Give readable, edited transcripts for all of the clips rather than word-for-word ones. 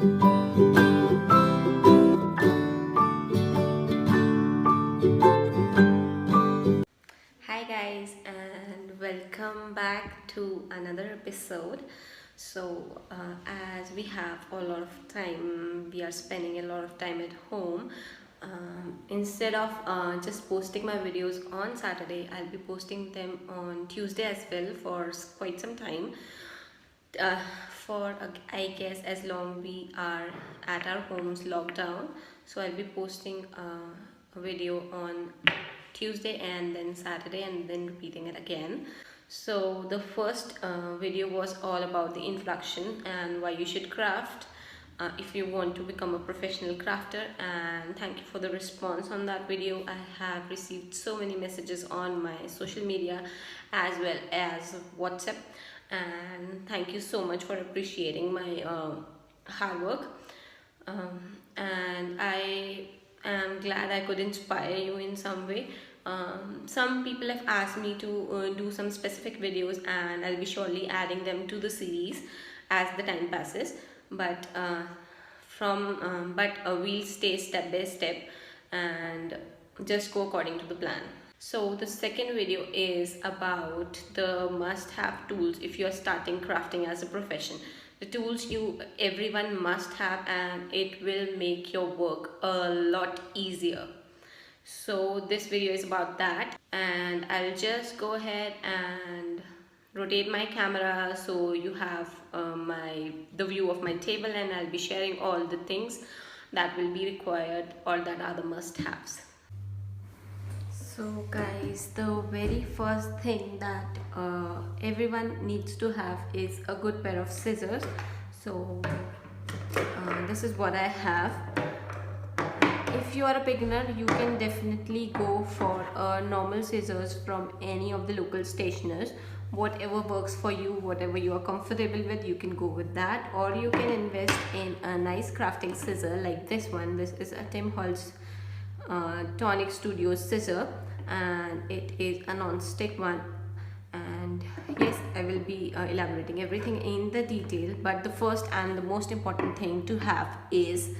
Hi guys, and welcome back to another episode. As we have a lot of time, we are spending a lot of time at home. Instead of just posting my videos on Saturday, I'll be posting them on Tuesday as well for quite some time. I guess as long we are at our homes locked down, so I'll be posting a video on Tuesday and then Saturday and then repeating it again. So the first video was all about the introduction and why you should craft if you want to become a professional crafter, and thank you for the response on that video. I have received so many messages on my social media as well as WhatsApp, and thank you so much for appreciating my hard work, and I am glad I could inspire you in some way. Some people have asked me to do some specific videos, and I'll be surely adding them to the series as the time passes, but we'll stay step by step and just go according to the plan. So the second video is about the must-have tools if you're starting crafting as a profession. The tools everyone must have, and it will make your work a lot easier. So this video is about that, and I'll just go ahead and rotate my camera so you have the view of my table, and I'll be sharing all the things that will be required or that are the must-haves. So guys, the very first thing that everyone needs to have is a good pair of scissors. So this is what I have. If you are a beginner, you can definitely go for normal scissors from any of the local stationers. Whatever works for you, whatever you are comfortable with, you can go with that, or you can invest in a nice crafting scissor like this one. This is a Tim Holtz Tonic scissor, and it is a non-stick one. And yes, I will be elaborating everything in the detail, but the first and the most important thing to have is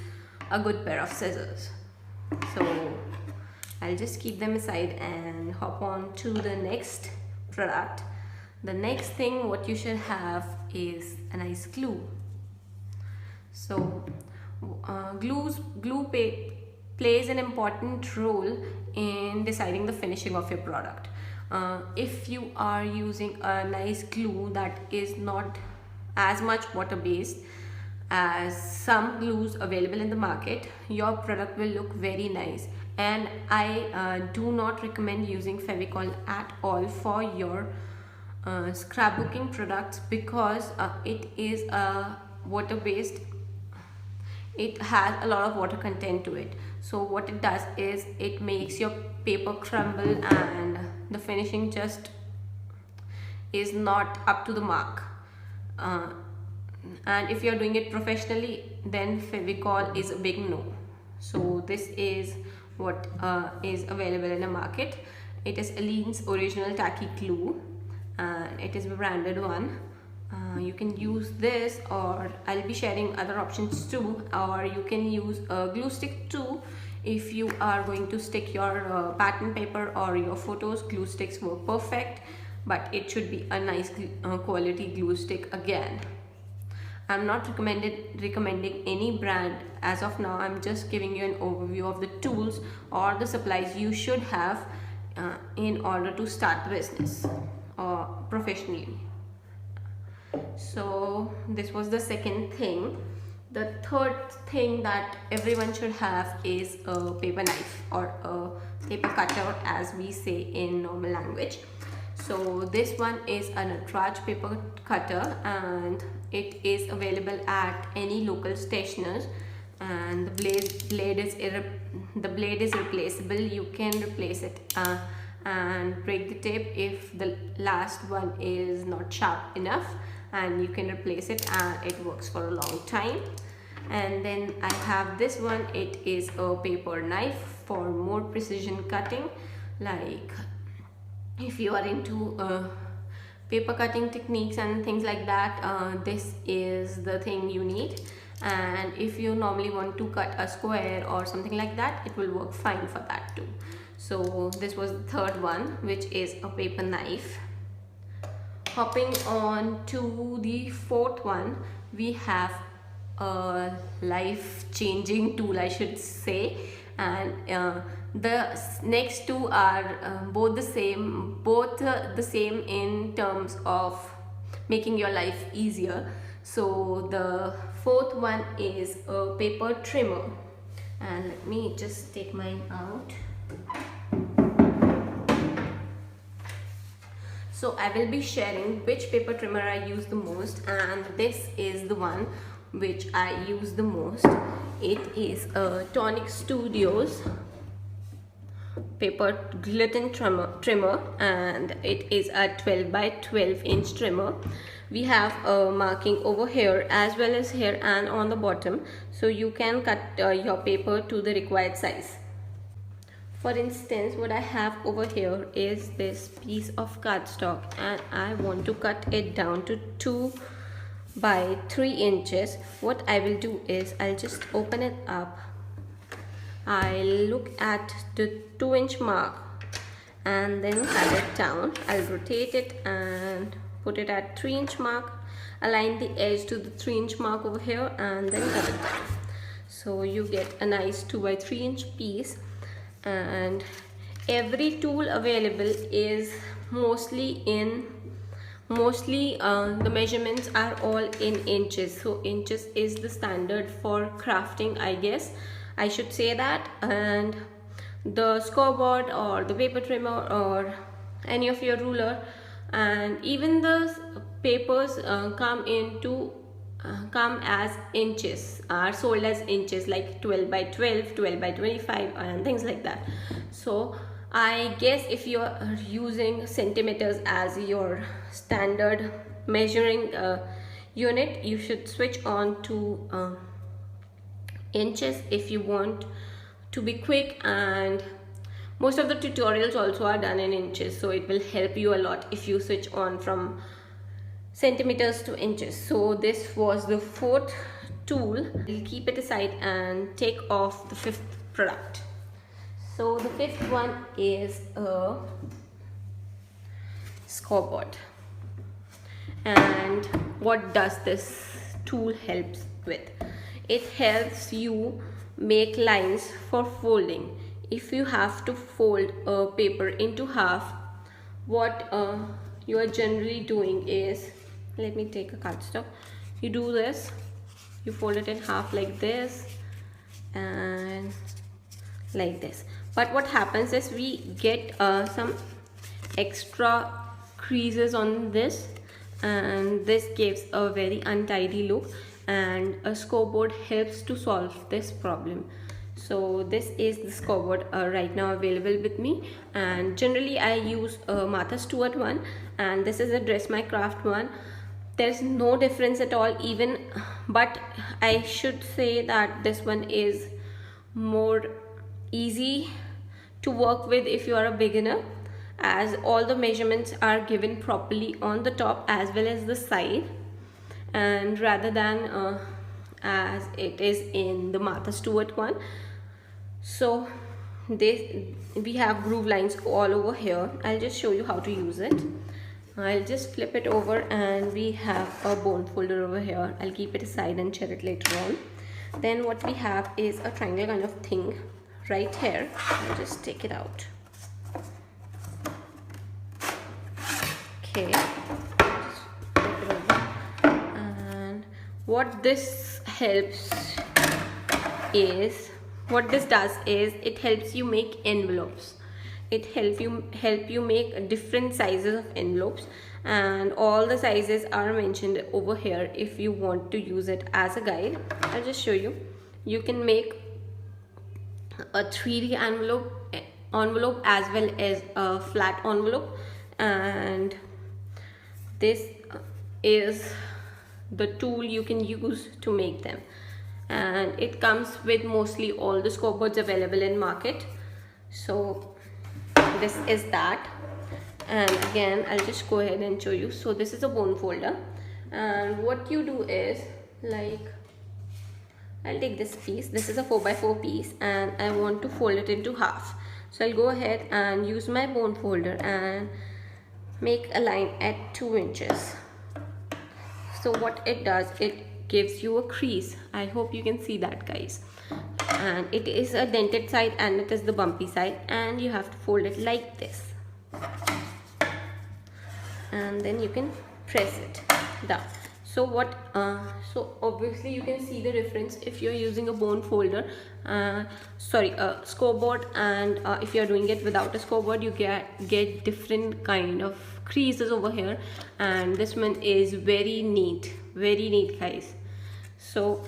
a good pair of scissors. So I'll just keep them aside and hop on to the next product. The next thing what you should have is a nice glue. So glue plays an important role in deciding the finishing of your product. If you are using a nice glue that is not as much water based as some glues available in the market, your product will look very nice. And I do not recommend using Fevicol at all for your scrapbooking products, because it is water based. It has a lot of water content to it. So what it does is it makes your paper crumble, and the finishing just is not up to the mark. And if you're doing it professionally, then Fevicol is a big no. So this is what is available in the market. It is Aleene's original tacky glue, and it is a branded one. You can use this, or I'll be sharing other options too, or you can use a glue stick too. If you are going to stick your pattern paper or your photos, glue sticks work perfect, but it should be a nice quality glue stick again. I'm not recommending any brand as of now. I'm just giving you an overview of the tools or the supplies you should have in order to start the business professionally. So this was the second thing. The third thing that everyone should have is a paper knife, or a paper cutter as we say in normal language. So this one is a Natraj paper cutter, and it is available at any local stationers, and the blade is replaceable. You can replace it and break the tape if the last one is not sharp enough, and you can replace it, and it works for a long time. And then I have this one. It is a paper knife for more precision cutting. Like if you are into paper cutting techniques and things like that, this is the thing you need. and if you normally want to cut a square or something like that, it will work fine for that too. So this was the third one, which is a paper knife. Hopping on to the fourth one, we have a life-changing tool, I should say, and the next two are both the same in terms of making your life easier. So the fourth one is a paper trimmer, and let me just take mine out. So I will be sharing which paper trimmer I use the most, and this is the one which I use the most. It is a Tonic Studios paper gluten trimmer, and it is a 12 by 12 inch trimmer. We have a marking over here as well as here and on the bottom, so you can cut your paper to the required size. For instance, what I have over here is this piece of cardstock, and I want to cut it down to 2 by 3 inches. What I will do is I'll just open it up. I'll look at the 2-inch mark and then cut it down. I'll rotate it and put it at 3-inch mark, align the edge to the 3-inch mark over here, and then cut it down. So you get a nice 2 by 3 inch piece. And every tool available is mostly the measurements are all in inches, so inches is the standard for crafting, I guess I should say that. And the scoreboard or the paper trimmer or any of your ruler, and even the papers come as inches, are sold as inches, like 12 by 12, 12 by 25 and things like that. So I guess if you are using centimeters as your standard measuring unit, you should switch on to inches if you want to be quick, and most of the tutorials also are done in inches, so it will help you a lot if you switch on from centimeters to inches. So this was the fourth tool. We'll keep it aside and take off the fifth product. So the fifth one is a scoreboard, and what does this tool helps with? It helps you make lines for folding. If you have to fold a paper into half, what you are generally doing is, let me take a cardstock, you do this, you fold it in half like this and like this. But what happens is we get some extra creases on this, and this gives a very untidy look, and a scoreboard helps to solve this problem. So this is the scoreboard right now available with me, and generally I use a Martha Stewart one, and this is a Dress My Craft one. There's no difference at all even, but I should say that this one is more easy to work with if you are a beginner, as all the measurements are given properly on the top as well as the side, and rather than as it is in the Martha Stewart one. So we have groove lines all over here. I'll just show you how to use it. I'll just flip it over, and we have a bone folder over here. I'll keep it aside and share it later on. Then what we have is a triangle kind of thing right here. I'll just take it out. Okay, just flip it over. And what this does is it helps you make envelopes. It help you make different sizes of envelopes, and all the sizes are mentioned over here if you want to use it as a guide. I'll just show you. You can make a 3D envelope as well as a flat envelope, and this is the tool you can use to make them, and it comes with mostly all the scoreboards available in market. So this is that, and again I'll just go ahead and show you. So this is a bone folder, and what you do is, like, I'll take this piece. This is a 4x4 piece and I want to fold it into half. So I'll go ahead and use my bone folder and make a line at 2 inches. So what it does, it gives you a crease. I hope you can see that, guys. And it is a dented side and it is the bumpy side, and you have to fold it like this. And then you can press it down. So what so obviously you can see the difference if you're using a bone folder, a scoreboard, and if you're doing it without a scoreboard, you get different kind of creases over here, and this one is very neat, guys. So,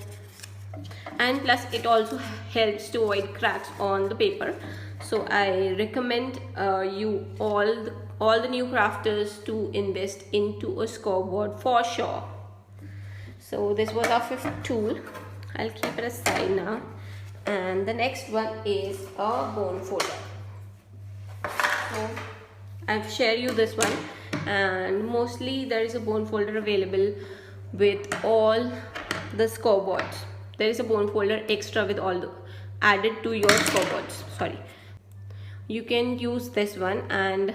and plus it also helps to avoid cracks on the paper. So I recommend you all the new crafters to invest into a scoreboard for sure. So this was our 5th tool. I'll keep it aside now. And the next one is a bone folder. So I've shared you this one, and mostly there is a bone folder available with all the scoreboards. There is a bone folder extra with all the added to your scoreboards. Sorry. You can use this one, and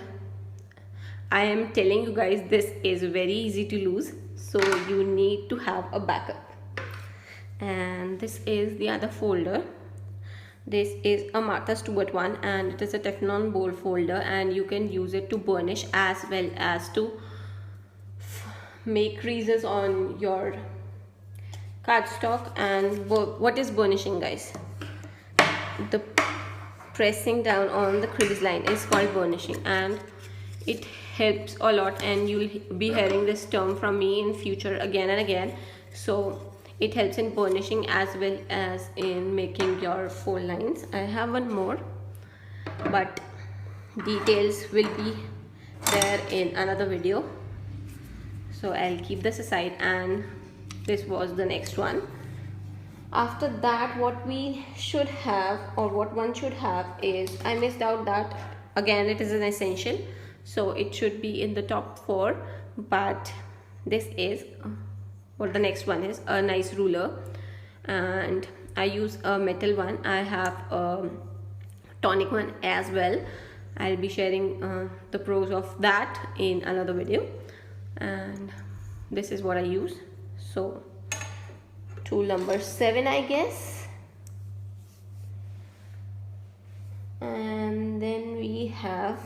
I am telling you guys, this is very easy to lose. So you need to have a backup. And this is the other folder. This is a Martha Stewart one, and it is a Teflon bowl folder, and you can use it to burnish as well as to make creases on your cardstock. And what is burnishing, guys? The pressing down on the crease line is called burnishing, and it helps a lot, and you'll be hearing this term from me in future again and again. So it helps in burnishing as well as in making your fold lines. I have one more, but details will be there in another video, so I'll keep this aside. And this was the next one. After that, what we should have, or what one should have, is, I missed out that, again, it is an essential, so it should be in the top 4, but this is what the next one is, a nice ruler. And I use a metal one. I have a tonic one as well. I'll be sharing the pros of that in another video. And this is what I use. So tool number 7, I guess. And then we have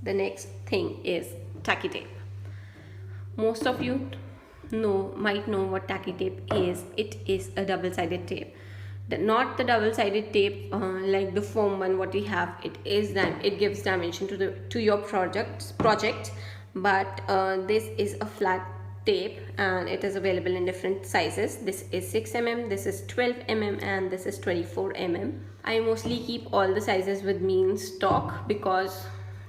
the next thing is tacky tape. Most of you might know what tacky tape is. It is a double-sided tape. Not the double-sided tape like the foam one what we have. It gives dimension to your project, but this is a flat tape, and it is available in different sizes. This is 6 mm, this is 12 mm, and this is 24 mm. I mostly keep all the sizes with me in stock because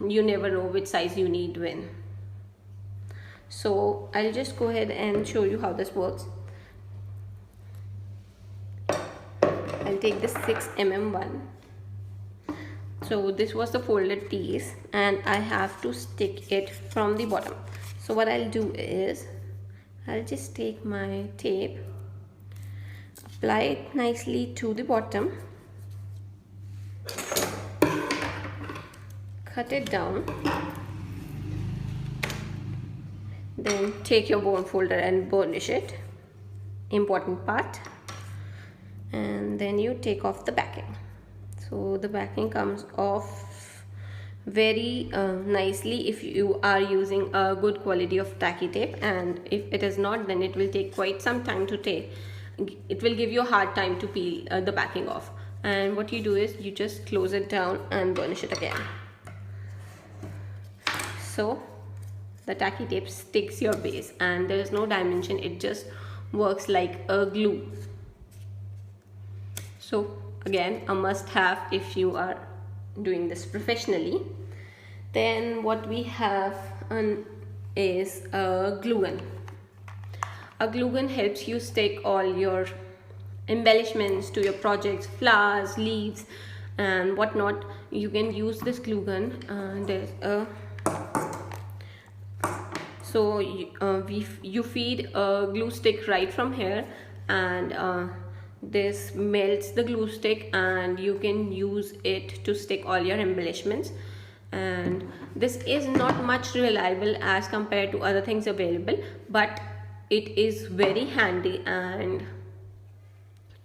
you never know which size you need when. So I'll just go ahead and show you how this works. I'll take this 6 mm one. So this was the folded piece, and I have to stick it from the bottom. So what I'll do is, I'll just take my tape, apply it nicely to the bottom, cut it down, then take your bone folder and burnish it, important part, and then you take off the backing. So the backing comes off very nicely if you are using a good quality of tacky tape, and if it is not, then it will take quite some time to take. It will give you a hard time to peel the backing off. And what you do is you just close it down and burnish it again. So the tacky tape sticks your base, and there is no dimension. It just works like a glue. So again, a must have if you are doing this professionally. Then what we have is a glue gun. A glue gun helps you stick all your embellishments to your projects, flowers, leaves, and whatnot. You can use this glue gun. There's a you feed a glue stick right from here, and this melts the glue stick and you can use it to stick all your embellishments. And this is not much reliable as compared to other things available, but it is very handy, and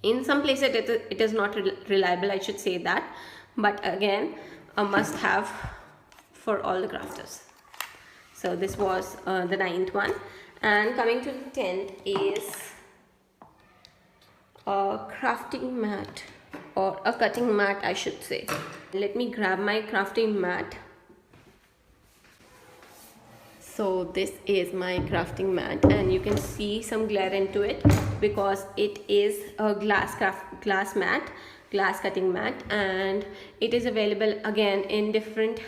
in some places it is not reliable, I should say that, but again a must have for all the crafters. So this was the 9th one, and coming to the 10th is a crafting mat, or a cutting mat I should say. Let me grab my crafting mat. So this is my crafting mat, and you can see some glare into it because it is a glass cutting mat, and it is available again in different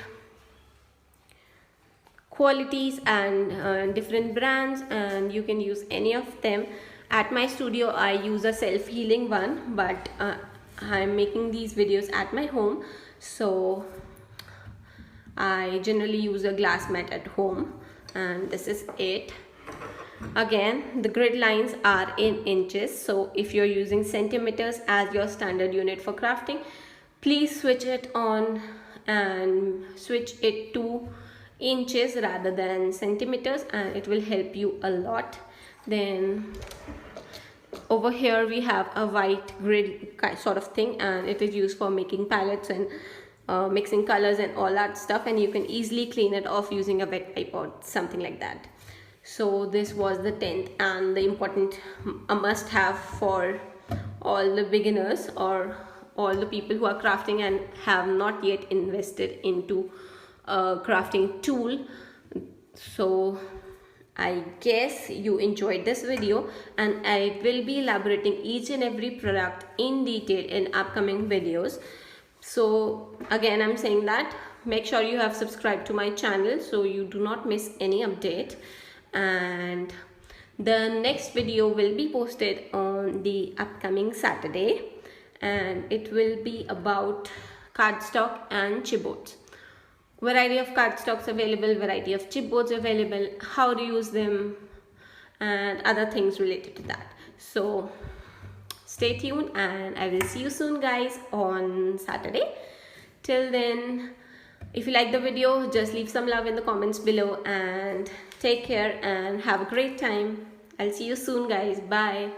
qualities and different brands, and you can use any of them. At my studio I use a self-healing one, but I'm making these videos at my home, so I generally use a glass mat at home, and this is it. Again, the grid lines are in inches, so if you're using centimeters as your standard unit for crafting, please switch it on and switch it to inches rather than centimeters, and it will help you a lot. Then over here we have a white grid sort of thing, and it is used for making palettes and mixing colors and all that stuff, and you can easily clean it off using a wet wipe or something like that. So this was the 10th and the important must have for all the beginners or all the people who are crafting and have not yet invested into a crafting tool. So I guess you enjoyed this video, and I will be elaborating each and every product in detail in upcoming videos. So again, I'm saying that make sure you have subscribed to my channel so you do not miss any update, and the next video will be posted on the upcoming Saturday, and it will be about cardstock and chipboards. Variety of cardstocks available, variety of chipboards available, how to use them, and other things related to that. So stay tuned, and I will see you soon guys on Saturday. Till then, if you like the video, just leave some love in the comments below, and take care and have a great time. I'll see you soon guys. Bye.